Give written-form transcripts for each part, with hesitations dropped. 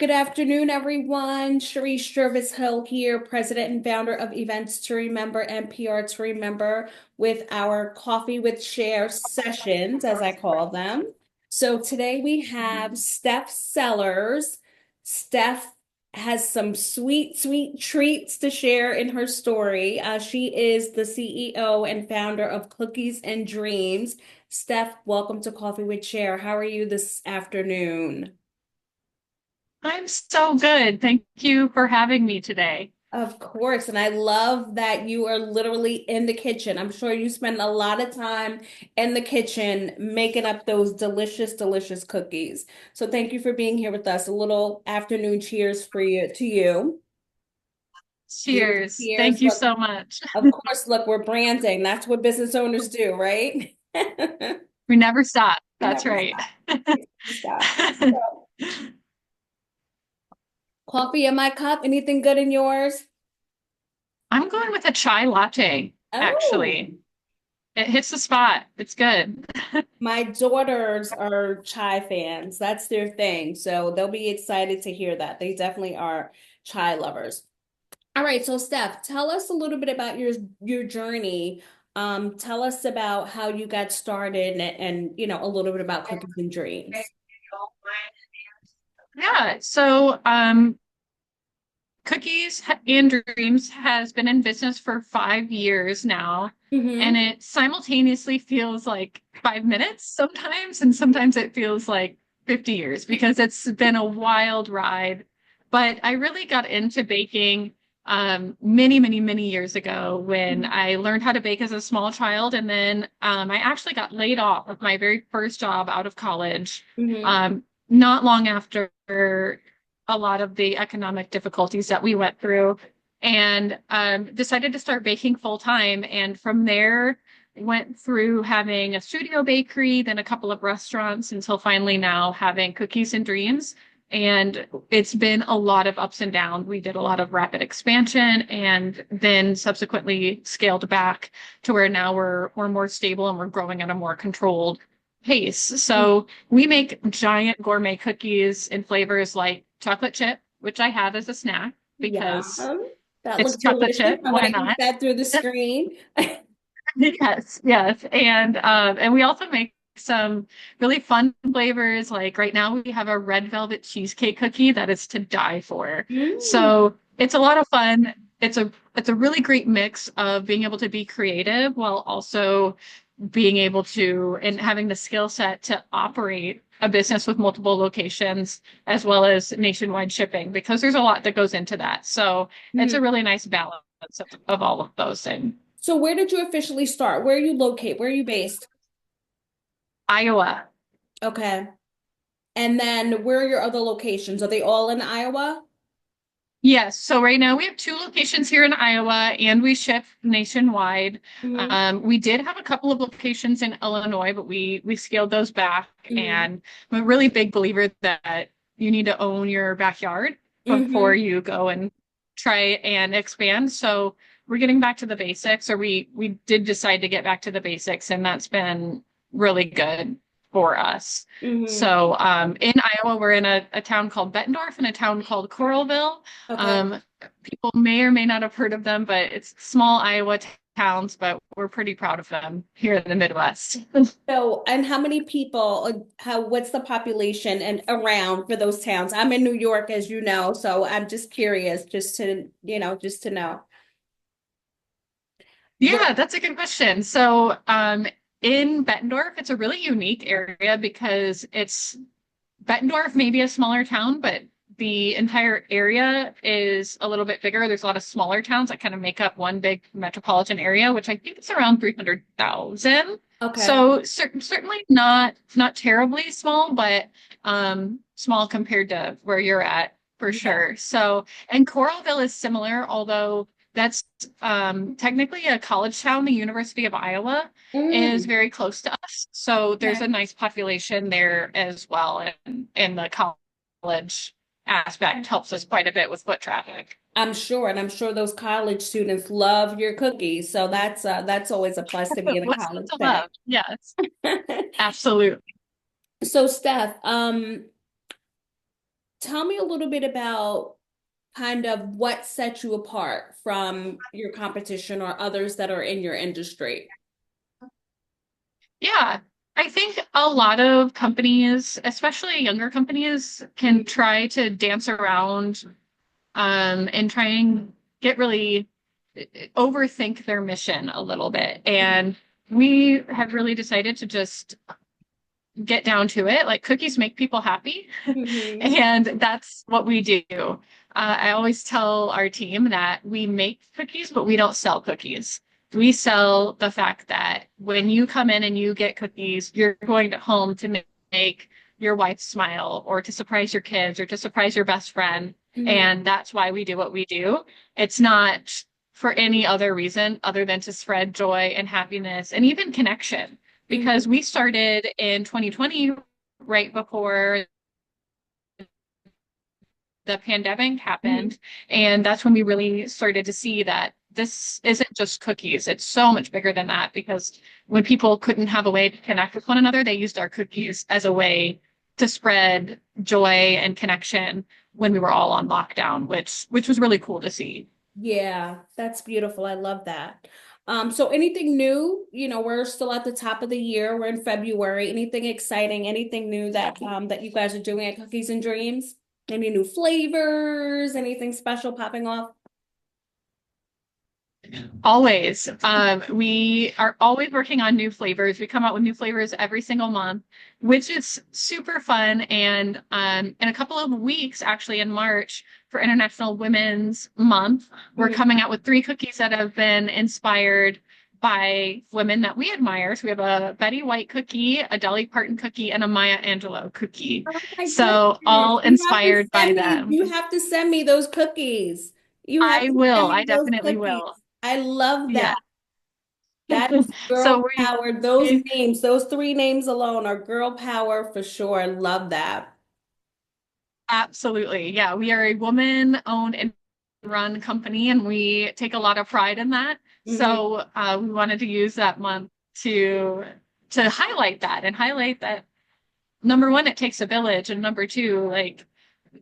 Good afternoon, everyone. Sharice Jervis Hill here, President and founder of Events to Remember and PR to Remember with our Coffee with Cher sessions, as I call them. So today we have Steph Sellers. Steph has some sweet, sweet treats to share in her story. She is the CEO and founder of Cookies and Dreams. Steph, welcome to Coffee with Cher. How are you this afternoon? I'm so good. Thank you for having me today. Of course. And I love that you are literally in the kitchen. I'm sure you spend a lot of time in the kitchen making up those delicious, delicious cookies. So thank you for being here with us. A little afternoon cheers for you to you. Cheers, Cheers. cheers. Thank you Look, so much. of course, look, we're branding. That's what business owners do, right? We never stop. We That's never right. stop. We never stop. So, coffee in my cup. Anything good in yours? I'm going with a chai latte, Oh. actually. It hits the spot. It's good. My daughters are chai fans. That's their thing. So they'll be excited to hear that. They definitely are chai lovers. All right, so Steph, tell us a little bit about your journey. Tell us about how you got started and a little bit about Cookies and Dreams. Yeah. Cookies and Dreams has been in business for 5 years now, and Mm-hmm. it simultaneously feels like 5 minutes sometimes, and sometimes it feels like 50 years because it's been a wild ride. But I really got into baking many, many, many years ago when I learned how to bake as a small child, and then I actually got laid off of my very first job out of college. Mm-hmm. Not long after a lot of the economic difficulties that we went through and decided to start baking full time. And from there, went through having a studio bakery, then a couple of restaurants until finally now having Cookies and Dreams. And it's been a lot of ups and downs. We did a lot of rapid expansion and then subsequently scaled back to where now we're more stable and we're growing at a more controlled pace. So we make giant gourmet cookies in flavors like chocolate chip, which I have as a snack Yeah. because That it's looks chocolate delicious. chip. I'm Why gonna eat not? that through the screen. Yes, yes. And we also make some really fun flavors. Like right now we have a red velvet cheesecake cookie that is to die for. Mm. So it's a lot of fun. It's a really great mix of being able to be creative while also being able to and having the skill set to operate a business with multiple locations as well as nationwide shipping because there's a lot that goes into that. So it's a Mhm. really nice balance of all of those things. So where did you officially start? Where are you located? Where are you based? Iowa. Okay. And then where are your other locations? Are they all in Iowa? Yes, so right now we have two locations here in Iowa and we ship nationwide. Hmm. We did have a couple of locations in Illinois, but we scaled those back. Hmm. And I'm a really big believer that you need to own your backyard before Hmm. you go and try and expand. So we're getting back to the basics, or we did decide to get back to the basics, and that's been really good for us. Hmm. So in Iowa, we're in a town called Bettendorf and a town called Coralville. Okay. Um, People may or may not have heard of them, but it's small Iowa towns, but we're pretty proud of them here in the Midwest. So, and how many people, what's the population and around for those towns? I'm in New York, as you know, so I'm just curious, just to know. What? Yeah, that's a good question. So, in Bettendorf, it's a really unique area because it's Bettendorf may be a smaller town, but the entire area is a little bit bigger. There's a lot of smaller towns that kind of make up one big metropolitan area, which I think is around 300,000. Okay. So certainly not terribly small, but small compared to where you're at for Yeah. sure. So, and Coralville is similar, although that's technically a college town. The University of Iowa is Mm. very close to us. So there's Okay. a nice population there as well. And the college aspect helps us quite a bit with foot traffic. I'm sure, and I'm sure those college students love your cookies, so that's always a plus to be in a What's not college to town. love? Yes, absolutely. So, Steph, tell me a little bit about kind of what sets you apart from your competition or others that are in your industry. Yeah, I think a lot of companies, especially younger companies, can try to dance around and try and get really overthink their mission a little bit. And we have really decided to just get down to it. Like cookies make people happy, Mm-hmm. and that's what we do. I always tell our team that we make cookies, but we don't sell cookies. We sell the fact that when you come in and you get cookies, you're going to home to make your wife smile or to surprise your kids or to surprise your best friend. Hmm. And that's why we do what we do. It's not for any other reason other than to spread joy and happiness and even connection. Hmm. Because we started in 2020, right before the pandemic Hmm. happened. And that's when we really started to see that this isn't just cookies. It's so much bigger than that because when people couldn't have a way to connect with one another, they used our cookies as a way to spread joy and connection when we were all on lockdown, which was really cool to see. Yeah, that's beautiful. I love that. So anything new? We're still at the top of the year. We're in February. Anything exciting? Anything new that you guys are doing at Cookies and Dreams? Any new flavors? Anything special popping off? Always. We are always working on new flavors. We come out with new flavors every single month, which is super fun. And in a couple of weeks, actually in March, for International Women's Month, we're Mhm. coming out with three cookies that have been inspired by women that we admire. So we have a Betty White cookie, a Dolly Parton cookie, and a Maya Angelou cookie. Oh my So goodness. all inspired by them. You have to send me those cookies. You have I to will. send I me those definitely cookies. will. I love Yeah. that. That is So girl we power. Those names, those three names alone are girl power for sure. I love that. Absolutely. Yeah, we are a woman-owned and run company, and we take a lot of pride in that. Hmm. So we wanted to use that month to highlight that and highlight that number one, it takes a village, and number two, like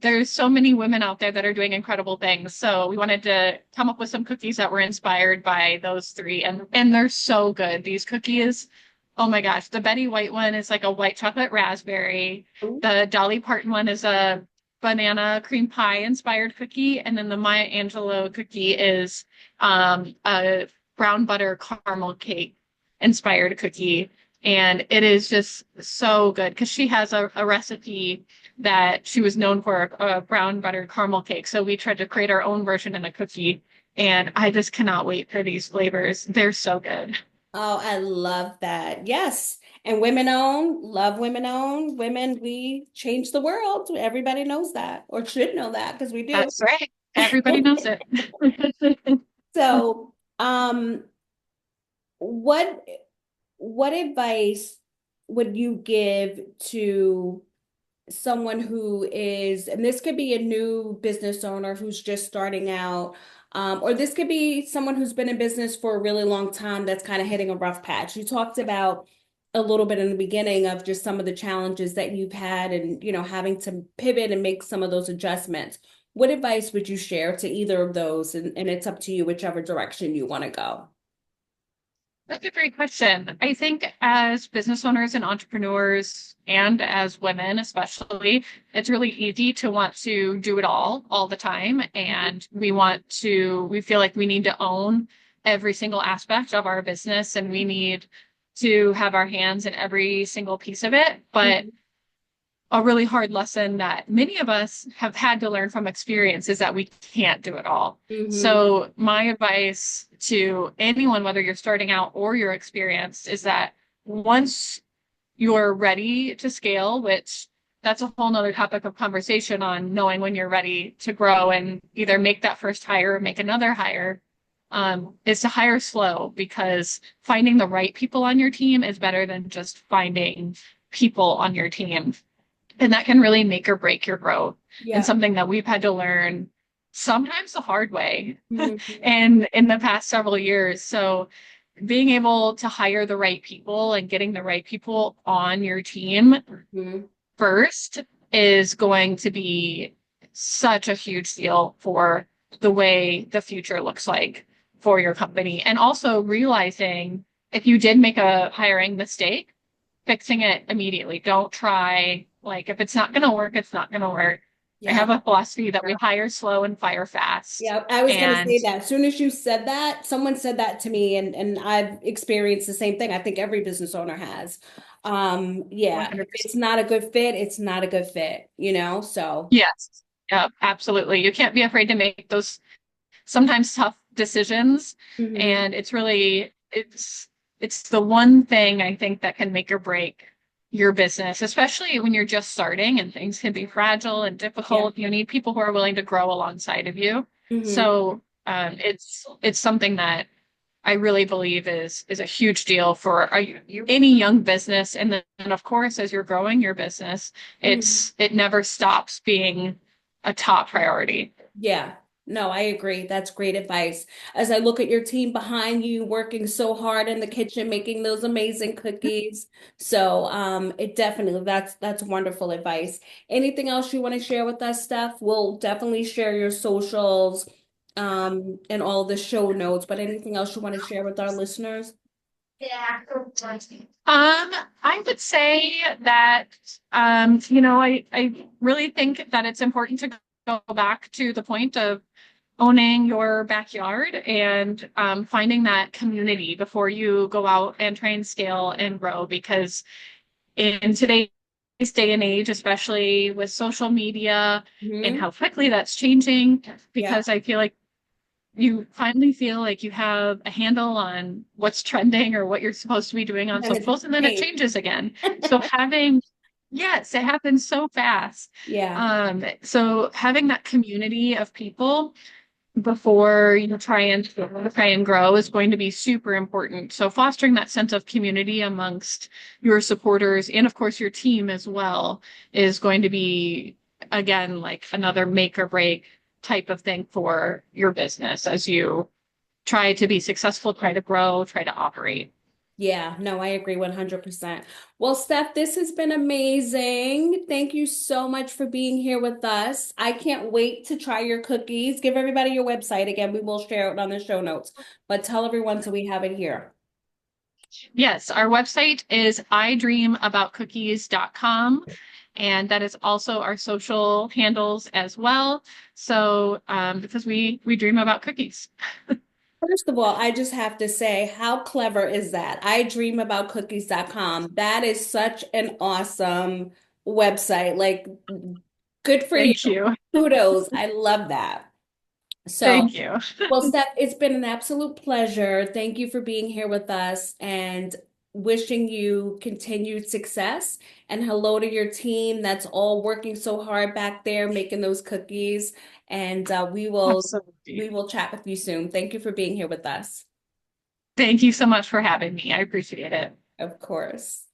there's so many women out there that are doing incredible things. So we wanted to come up with some cookies that were inspired by those three, and they're so good. These cookies, oh my gosh, the Betty White one is like a white chocolate raspberry. The Dolly Parton one is a banana cream pie inspired cookie, and then the Maya Angelou cookie is a brown butter caramel cake inspired cookie. And it is just so good because she has a recipe that she was known for, a brown butter caramel cake. So we tried to create our own version in a cookie. And I just cannot wait for these flavors. They're so good. Oh, I love that. Yes. And women owned, love women owned. Women, we change the world. Everybody knows that or should know that because we do. That's right. Everybody knows it. So, what what advice would you give to someone who is, and this could be a new business owner who's just starting out, or this could be someone who's been in business for a really long time that's kind of hitting a rough patch. You talked about a little bit in the beginning of just some of the challenges that you've had and, having to pivot and make some of those adjustments. What advice would you share to either of those? And it's up to you, whichever direction you want to go. That's a great question. I think as business owners and entrepreneurs, and as women especially, it's really easy to want to do it all the time. And we feel like we need to own every single aspect of our business and we need to have our hands in every single piece of it. But Mhm. a really hard lesson that many of us have had to learn from experience is that we can't do it all. Mhm. So, my advice to anyone, whether you're starting out or you're experienced, is that once you're ready to scale, which that's a whole nother topic of conversation on knowing when you're ready to grow and either make that first hire or make another hire, is to hire slow because finding the right people on your team is better than just finding people on your team. And that can really make or break your growth. And Yeah. something that we've had to learn sometimes the hard way Mhm. and in the past several years. So being able to hire the right people and getting the right people on your team Mhm. first is going to be such a huge deal for the way the future looks like for your company. And also realizing if you did make a hiring mistake, fixing it immediately. Don't try, like, if it's not going to work, it's not going to work. I Yeah. have a philosophy that we hire slow and fire fast. Yeah, I was gonna And say that. As soon as you said that, someone said that to me, and I've experienced the same thing. I think every business owner has. Yeah, if 100%. it's not a good fit, it's not a good fit, you know? So, Yes. Yeah, absolutely. You can't be afraid to make those sometimes tough decisions. mhm. And it's really, it's the one thing I think that can make or break your business, especially when you're just starting and things can be fragile and Yeah. difficult. You need people who are willing to grow alongside of you. Hmm. So it's something that I really believe is a huge deal for any young business. And then, of course, as you're growing your business, Hmm. it never stops being a top priority. Yeah. No, I agree. That's great advice. As I look at your team behind you working so hard in the kitchen, making those amazing cookies. So, it definitely that's wonderful advice. Anything else you want to share with us, Steph? We'll definitely share your socials, and all the show notes, but anything else you want to share with our listeners? I would say that, I really think that it's important to go back to the point of owning your backyard and finding that community before you go out and try and scale and grow. Because in today's day and age, especially with social media and Hmm. how quickly that's changing, Yeah. because I feel like you finally feel like you have a handle on what's trending or what you're supposed to be doing on And it's socials, and then it changed. changes again. So yes, it happens so fast. Yeah. So having that community of people before you try and grow is going to be super important. So fostering that sense of community amongst your supporters and of course your team as well is going to be again like another make or break type of thing for your business as you try to be successful, try to grow, try to operate. Yeah, no, I agree 100%. Well, Steph, this has been amazing. Thank you so much for being here with us. I can't wait to try your cookies. Give everybody your website again. We will share it on the show notes, but tell everyone so we have it here. Yes, our website is idreamaboutcookies.com. And that is also our social handles as well. So, because we dream about cookies. First of all, I just have to say, how clever is that? I dream about cookies.com. That is such an awesome website. Like, good for you. Thank you. Kudos. I love that. So, Thank you. well, Steph, it's been an absolute pleasure. Thank you for being here with us and wishing you continued success. And hello to your team that's all working so hard back there making those cookies. And we Absolutely. will chat with you soon. Thank you for being here with us. Thank you so much for having me. I appreciate it. Of course.